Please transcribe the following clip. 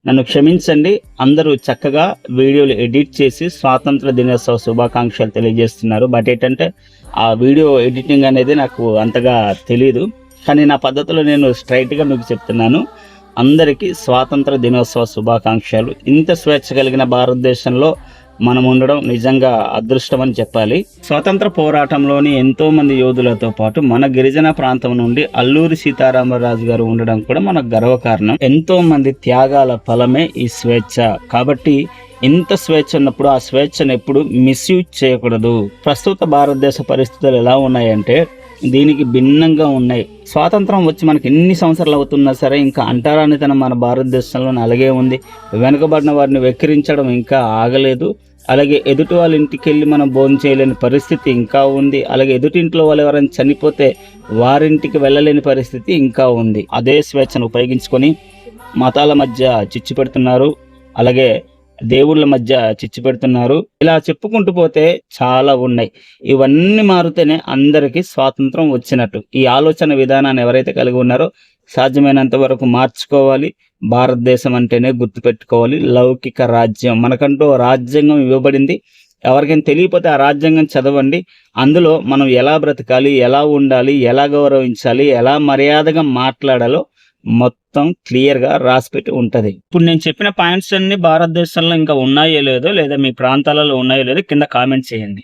నన్ను క్షమించండి. అందరూ చక్కగా వీడియోలు ఎడిట్ చేసి స్వాతంత్ర దినోత్సవ శుభాకాంక్షలు తెలియజేస్తున్నారు. బట్ ఏంటంటే ఆ వీడియో ఎడిటింగ్ అనేది నాకు అంతగా తెలీదు. కానీ నా పద్ధతిలో నేను స్ట్రైట్‌గా మీకు చెప్తున్నాను. అందరికీ స్వాతంత్ర దినోత్సవ శుభాకాంక్షలు. ఇంత స్వేచ్ఛ కలిగిన భారతదేశంలో మనం ఉండడం నిజంగా అదృష్టం అని చెప్పాలి. స్వాతంత్ర పోరాటంలోని ఎంతో మంది యోధులతో పాటు మన గిరిజన ప్రాంతం నుండి అల్లూరి సీతారామరాజు గారు ఉండడం కూడా మనకు గర్వకారణం. ఎంతో మంది త్యాగాల ఫలమే ఈ స్వేచ్ఛ. కాబట్టి ఇంత స్వేచ్ఛ ఉన్నప్పుడు ఆ స్వేచ్ఛను ఎప్పుడు మిస్యూజ్ చేయకూడదు. ప్రస్తుత భారతదేశ పరిస్థితులు ఎలా ఉన్నాయంటే దీనికి భిన్నంగా ఉన్నాయి. స్వాతంత్రం వచ్చి మనకి ఎన్ని సంవత్సరాలు అవుతున్నా సరే ఇంకా అంటరానితనం మన భారతదేశంలో అలాగే ఉంది. వెనుకబడిన వారిని వెక్కిరించడం ఇంకా ఆగలేదు. అలాగే ఎదుటి వాళ్ళ ఇంటికి వెళ్ళి మనం భోజనం చేయలేని పరిస్థితి ఇంకా ఉంది. అలాగే ఎదుటింట్లో వాళ్ళు ఎవరైనా చనిపోతే వారింటికి వెళ్ళలేని పరిస్థితి ఇంకా ఉంది. అదే స్వేచ్ఛను ఉపయోగించుకొని మతాల మధ్య చిచ్చు పెడుతున్నారు. అలాగే దేవుళ్ళ మధ్య చిచ్చు పెడుతున్నారు. ఇలా చెప్పుకుంటూ పోతే చాలా ఉన్నాయి. ఇవన్నీ మారితేనే అందరికీ స్వాతంత్రం వచ్చినట్టు. ఈ ఆలోచన విధానాన్ని ఎవరైతే కలిగి ఉన్నారో సాధ్యమైనంత వరకు మార్చుకోవాలి. భారతదేశం అంటేనే గుర్తుపెట్టుకోవాలి లౌకిక రాజ్యం. మనకంటూ రాజ్యాంగం ఇవ్వబడింది. ఎవరికైనా తెలియకపోతే ఆ రాజ్యాంగం చదవండి. అందులో మనం ఎలా బ్రతకాలి, ఎలా ఉండాలి, ఎలా గౌరవించాలి, ఎలా మర్యాదగా మాట్లాడాలో మొత్తం క్లియర్గా రాసిపెట్టి ఉంటుంది. ఇప్పుడు నేను చెప్పిన పాయింట్స్ అన్ని భారతదేశంలో ఇంకా ఉన్నాయో లేదో, లేదా మీ ప్రాంతాలలో ఉన్నాయో లేదో కింద కామెంట్ చేయండి.